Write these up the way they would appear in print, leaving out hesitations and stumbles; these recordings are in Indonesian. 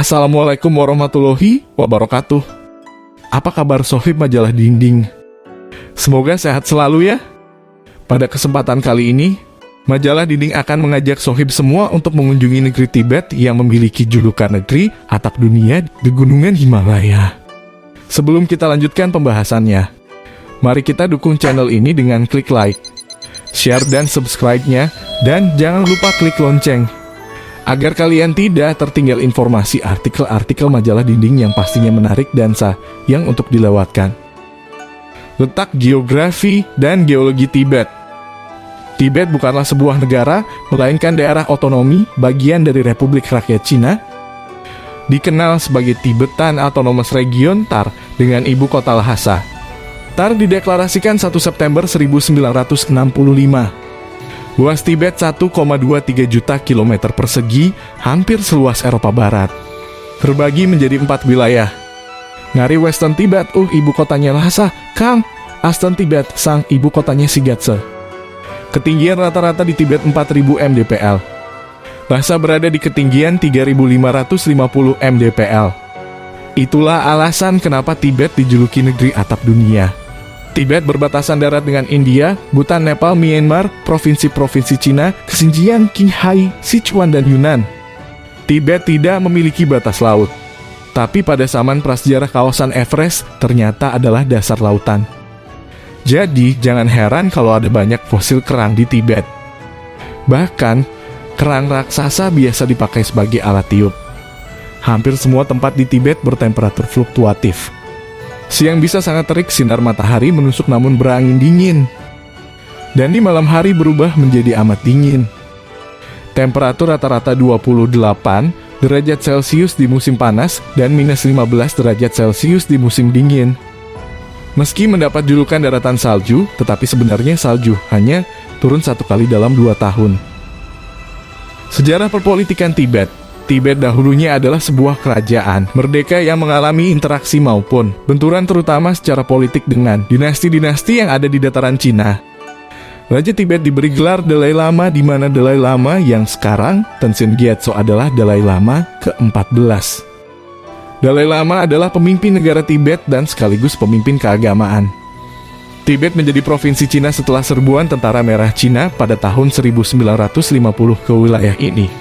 Assalamualaikum warahmatullahi wabarakatuh. Apa kabar sohib majalah Dinding? Semoga sehat selalu ya. Pada kesempatan kali ini, majalah Dinding akan mengajak sohib semua untuk mengunjungi negeri Tibet yang memiliki julukan negeri atap dunia di gunungan Himalaya. Sebelum kita lanjutkan pembahasannya, mari kita dukung channel ini dengan klik like, share dan subscribe-nya, dan jangan lupa klik lonceng agar kalian tidak tertinggal informasi artikel-artikel majalah Dinding yang pastinya menarik dan sayang untuk dilewatkan. Letak geografi dan geologi Tibet. Tibet bukanlah sebuah negara, melainkan daerah otonomi bagian dari Republik Rakyat Cina. Dikenal sebagai Tibetan Autonomous Region (TAR) dengan ibu kota Lhasa. TAR dideklarasikan 1 September 1965. Luas Tibet 1,23 juta kilometer persegi, hampir seluas Eropa Barat. Terbagi menjadi 4 wilayah. Ngari Western Tibet, ibu kotanya Lhasa. Kang, Eastern Tibet, sang ibu kotanya Shigatse. Ketinggian rata-rata di Tibet 4000 mdpl. Lhasa berada di ketinggian 3550 mdpl. Itulah alasan kenapa Tibet dijuluki negeri atap dunia. Tibet berbatasan darat dengan India, Bhutan, Nepal, Myanmar, provinsi-provinsi Cina, Xinjiang, Qinghai, Sichuan, dan Yunnan. Tibet tidak memiliki batas laut. Tapi pada zaman prasejarah kawasan Everest ternyata adalah dasar lautan. Jadi, jangan heran kalau ada banyak fosil kerang di Tibet. Bahkan, kerang raksasa biasa dipakai sebagai alat tiup. Hampir semua tempat di Tibet bertemperatur fluktuatif. Siang bisa sangat terik, sinar matahari menusuk namun berangin dingin. Dan di malam hari berubah menjadi amat dingin. Temperatur rata-rata 28 derajat Celcius di musim panas dan minus 15 derajat Celcius di musim dingin. Meski mendapat julukan daratan salju, tetapi sebenarnya salju hanya turun 1 kali dalam 2 tahun. Sejarah perpolitikan Tibet. Tibet dahulunya adalah sebuah kerajaan merdeka yang mengalami interaksi maupun benturan terutama secara politik dengan dinasti-dinasti yang ada di dataran Cina. Raja Tibet diberi gelar Dalai Lama, di mana Dalai Lama yang sekarang Tenzin Gyatso adalah Dalai Lama ke-14. Dalai Lama adalah pemimpin negara Tibet dan sekaligus pemimpin keagamaan. Tibet menjadi provinsi Cina setelah serbuan tentara merah Cina pada tahun 1950 ke wilayah ini.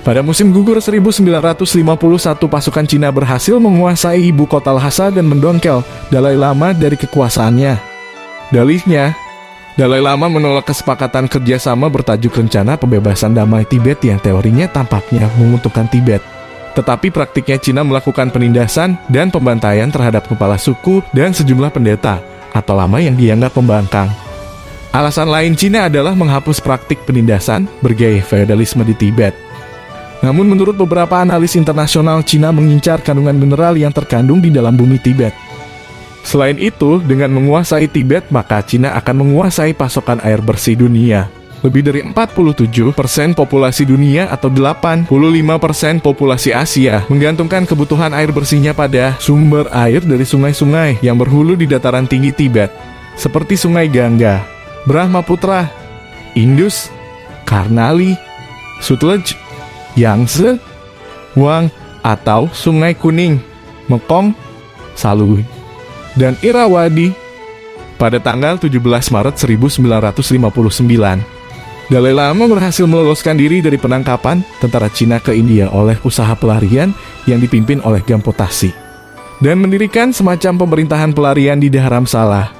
Pada musim gugur 1951, pasukan Cina berhasil menguasai ibu kota Lhasa dan mendongkel Dalai Lama dari kekuasaannya. Dalihnya, Dalai Lama menolak kesepakatan kerjasama bertajuk Rencana Pembebasan Damai Tibet yang teorinya tampaknya menguntungkan Tibet. Tetapi praktiknya Cina melakukan penindasan dan pembantaian terhadap kepala suku dan sejumlah pendeta atau lama yang dianggap pembangkang. Alasan lain Cina adalah menghapus praktik penindasan bergaya feodalisme di Tibet. Namun menurut beberapa analis internasional, Cina mengincar kandungan mineral yang terkandung di dalam bumi Tibet. Selain itu, dengan menguasai Tibet, maka Cina akan menguasai pasokan air bersih dunia. Lebih dari 47% populasi dunia atau 85% populasi Asia menggantungkan kebutuhan air bersihnya pada sumber air dari sungai-sungai yang berhulu di dataran tinggi Tibet, seperti Sungai Gangga, Brahmaputra, Indus, Karnali, Sutlej, Yangtze, Wang atau Sungai Kuning, Mekong, Salui, dan Irrawaddy. Pada tanggal 17 Maret 1959, Dalai Lama berhasil meloloskan diri dari penangkapan tentara Cina ke India oleh usaha pelarian yang dipimpin oleh Gampotasi, dan mendirikan semacam pemerintahan pelarian di Dharamsala,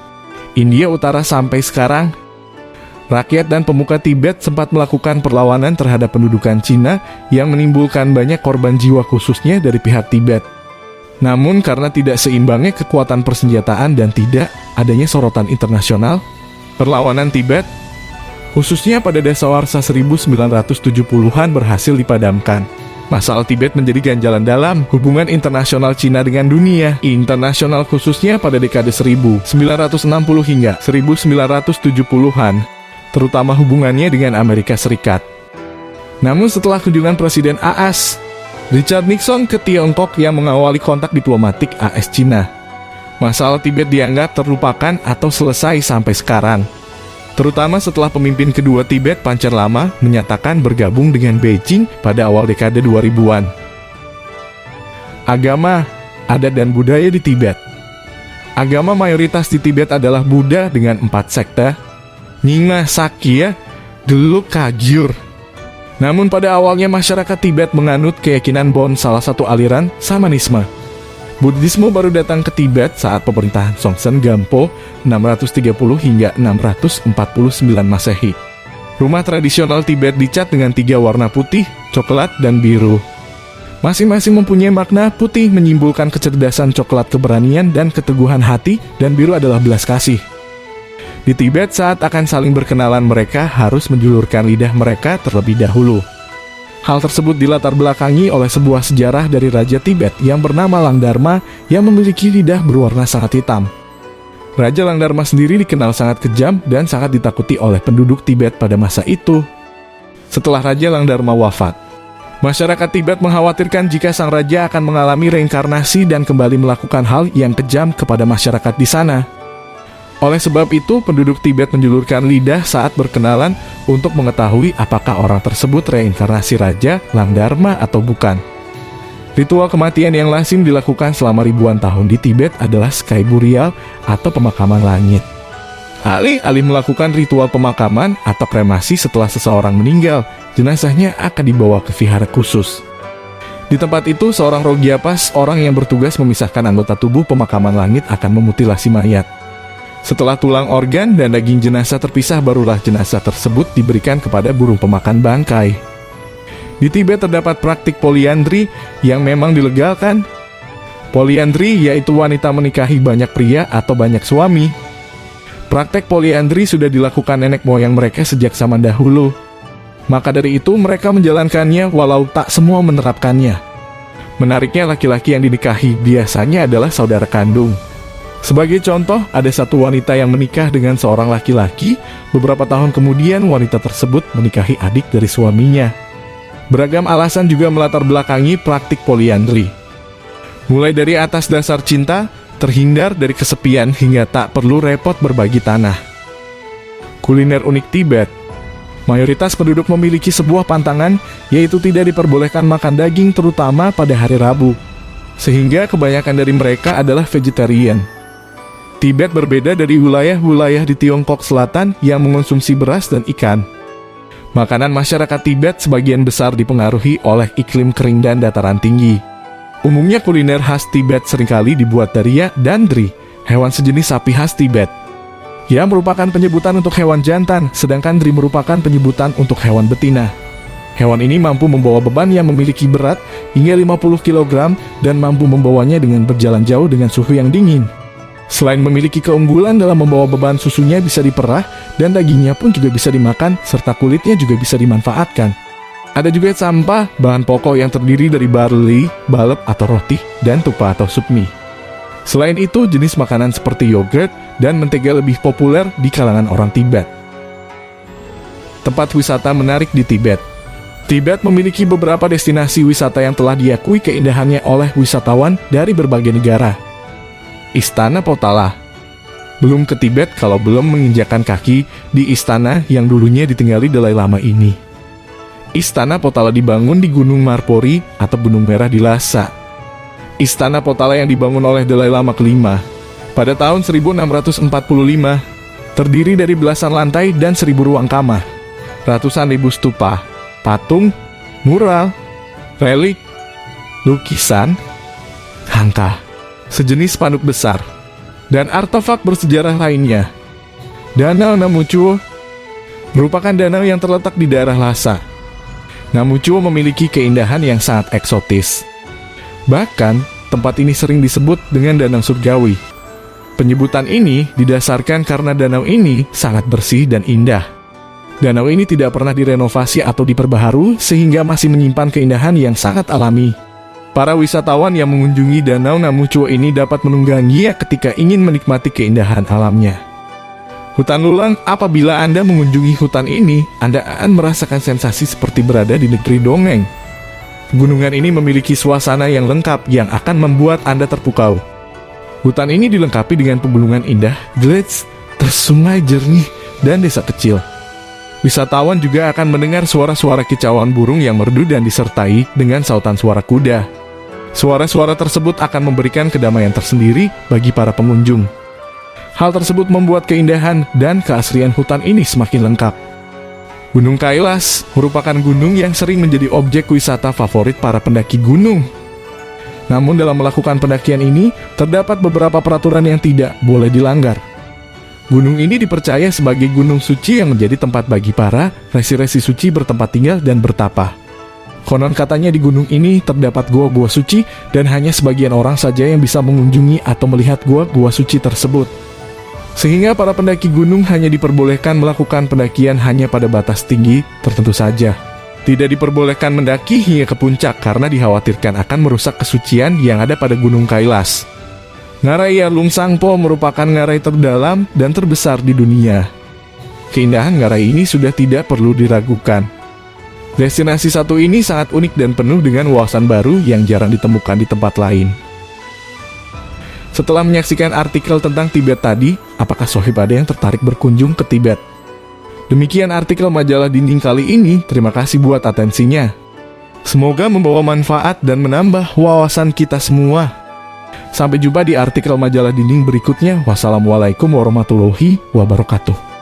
India Utara. Sampai sekarang, rakyat dan pemuka Tibet sempat melakukan perlawanan terhadap pendudukan Cina yang menimbulkan banyak korban jiwa khususnya dari pihak Tibet. Namun karena tidak seimbangnya kekuatan persenjataan dan tidak adanya sorotan internasional, perlawanan Tibet, khususnya pada dasawarsa 1970-an, berhasil dipadamkan. Masalah Tibet menjadi ganjalan dalam hubungan internasional Cina dengan dunia internasional, khususnya pada dekade 1960 hingga 1970-an. Terutama hubungannya dengan Amerika Serikat. Namun setelah kunjungan Presiden AS Richard Nixon ke Tiongkok yang mengawali kontak diplomatik AS-Cina, masalah Tibet dianggap terlupakan atau selesai sampai sekarang. Terutama setelah pemimpin kedua Tibet, Panchen Lama, menyatakan bergabung dengan Beijing pada awal dekade 2000-an. Agama, adat dan budaya di Tibet. Agama mayoritas di Tibet adalah Buddha dengan 4 sekte, Nyingma, Sakya, Gelug, Kagyu. Namun pada awalnya masyarakat Tibet menganut keyakinan Bon, salah satu aliran Shamanisme. Buddhisme baru datang ke Tibet saat pemerintahan Songtsen Gampo 630 hingga 649 Masehi. Rumah tradisional Tibet dicat dengan 3 warna putih, coklat, dan biru. Masing-masing mempunyai makna. Putih menyimbolkan kecerdasan, coklat keberanian dan keteguhan hati, dan biru adalah belas kasih. Di Tibet saat akan saling berkenalan mereka harus menjulurkan lidah mereka terlebih dahulu. Hal tersebut dilatar belakangi oleh sebuah sejarah dari Raja Tibet yang bernama Langdarma yang memiliki lidah berwarna sangat hitam. Raja Langdarma sendiri dikenal sangat kejam dan sangat ditakuti oleh penduduk Tibet pada masa itu. Setelah Raja Langdarma wafat, masyarakat Tibet mengkhawatirkan jika sang raja akan mengalami reinkarnasi dan kembali melakukan hal yang kejam kepada masyarakat di sana. Oleh sebab itu, penduduk Tibet menjulurkan lidah saat berkenalan untuk mengetahui apakah orang tersebut reinkarnasi Raja Langdarma atau bukan. Ritual kematian yang lazim dilakukan selama ribuan tahun di Tibet adalah sky burial atau pemakaman langit. Alih-alih melakukan ritual pemakaman atau kremasi setelah seseorang meninggal, jenazahnya akan dibawa ke vihara khusus. Di tempat itu, seorang Rogyapas, orang yang bertugas memisahkan anggota tubuh pemakaman langit, akan memutilasi mayat. Setelah tulang, organ, dan daging jenazah terpisah, barulah jenazah tersebut diberikan kepada burung pemakan bangkai. Di Tibet terdapat praktik poliandri yang memang dilegalkan. Poliandri yaitu wanita menikahi banyak pria atau banyak suami. Praktek poliandri sudah dilakukan nenek moyang mereka sejak zaman dahulu. Maka dari itu mereka menjalankannya walau tak semua menerapkannya. Menariknya, laki-laki yang dinikahi biasanya adalah saudara kandung. Sebagai contoh, ada satu wanita yang menikah dengan seorang laki-laki. Beberapa tahun kemudian, wanita tersebut menikahi adik dari suaminya. Beragam alasan juga melatar belakangi praktik poliandri. Mulai dari atas dasar cinta, terhindar dari kesepian, hingga tak perlu repot berbagi tanah. Kuliner unik Tibet. Mayoritas penduduk memiliki sebuah pantangan, yaitu tidak diperbolehkan makan daging terutama pada hari Rabu. Sehingga kebanyakan dari mereka adalah vegetarian. Tibet berbeda dari wilayah-wilayah di Tiongkok Selatan yang mengonsumsi beras dan ikan. Makanan masyarakat Tibet sebagian besar dipengaruhi oleh iklim kering dan dataran tinggi. Umumnya kuliner khas Tibet seringkali dibuat dari yak dan dri, hewan sejenis sapi khas Tibet. Ya merupakan penyebutan untuk hewan jantan, sedangkan dri merupakan penyebutan untuk hewan betina. Hewan ini mampu membawa beban yang memiliki berat hingga 50 kg dan mampu membawanya dengan berjalan jauh dengan suhu yang dingin. Selain memiliki keunggulan dalam membawa beban, susunya bisa diperah dan dagingnya pun juga bisa dimakan serta kulitnya juga bisa dimanfaatkan. Ada juga sampah, bahan pokok yang terdiri dari barley, balep atau roti, dan tupa atau sup mie. Selain itu, jenis makanan seperti yogurt dan mentega lebih populer di kalangan orang Tibet. Tempat wisata menarik di Tibet. Tibet memiliki beberapa destinasi wisata yang telah diakui keindahannya oleh wisatawan dari berbagai negara. Istana Potala. Belum ke Tibet kalau belum menginjakan kaki di istana yang dulunya ditinggali Dalai Lama ini. Istana Potala dibangun di Gunung Marpori atau Gunung Merah di Lhasa. Istana Potala yang dibangun oleh Dalai Lama kelima pada tahun 1645, terdiri dari belasan lantai dan 1000 ruang kamar, ratusan ribu stupa, patung, mural, relik, lukisan, hangka, sejenis spanduk besar, dan artefak bersejarah lainnya. Danau Namuchuo merupakan danau yang terletak di daerah Lhasa. Namuchuo memiliki keindahan yang sangat eksotis. Bahkan, tempat ini sering disebut dengan danau surgawi. Penyebutan ini didasarkan karena danau ini sangat bersih dan indah. Danau ini tidak pernah direnovasi atau diperbaharui sehingga masih menyimpan keindahan yang sangat alami. Para wisatawan yang mengunjungi Danau Namuchuo ini dapat menungganginya ketika ingin menikmati keindahan alamnya. Hutan Lulang. Apabila Anda mengunjungi hutan ini, Anda akan merasakan sensasi seperti berada di negeri dongeng. Pegunungan ini memiliki suasana yang lengkap yang akan membuat Anda terpukau. Hutan ini dilengkapi dengan pegunungan indah, glades, sungai jernih, dan desa kecil. Wisatawan juga akan mendengar suara-suara kicauan burung yang merdu dan disertai dengan sautan suara kuda. Suara-suara tersebut akan memberikan kedamaian tersendiri bagi para pengunjung. Hal tersebut membuat keindahan dan keasrian hutan ini semakin lengkap. Gunung Kailas merupakan gunung yang sering menjadi objek wisata favorit para pendaki gunung. Namun dalam melakukan pendakian ini, terdapat beberapa peraturan yang tidak boleh dilanggar. Gunung ini dipercaya sebagai gunung suci yang menjadi tempat bagi para resi-resi suci bertempat tinggal dan bertapa. Konon katanya di gunung ini terdapat gua-gua suci dan hanya sebagian orang saja yang bisa mengunjungi atau melihat gua-gua suci tersebut. Sehingga para pendaki gunung hanya diperbolehkan melakukan pendakian hanya pada batas tinggi tertentu saja. Tidak diperbolehkan mendaki hingga ke puncak karena dikhawatirkan akan merusak kesucian yang ada pada Gunung Kailas. Ngarai Yarlung Sangpo merupakan ngarai terdalam dan terbesar di dunia. Keindahan ngarai ini sudah tidak perlu diragukan. Destinasi satu ini sangat unik dan penuh dengan wawasan baru yang jarang ditemukan di tempat lain. Setelah menyaksikan artikel tentang Tibet tadi, apakah Sohib ada yang tertarik berkunjung ke Tibet? Demikian artikel majalah dinding kali ini, terima kasih buat atensinya. Semoga membawa manfaat dan menambah wawasan kita semua. Sampai jumpa di artikel majalah dinding berikutnya. Wassalamualaikum warahmatullahi wabarakatuh.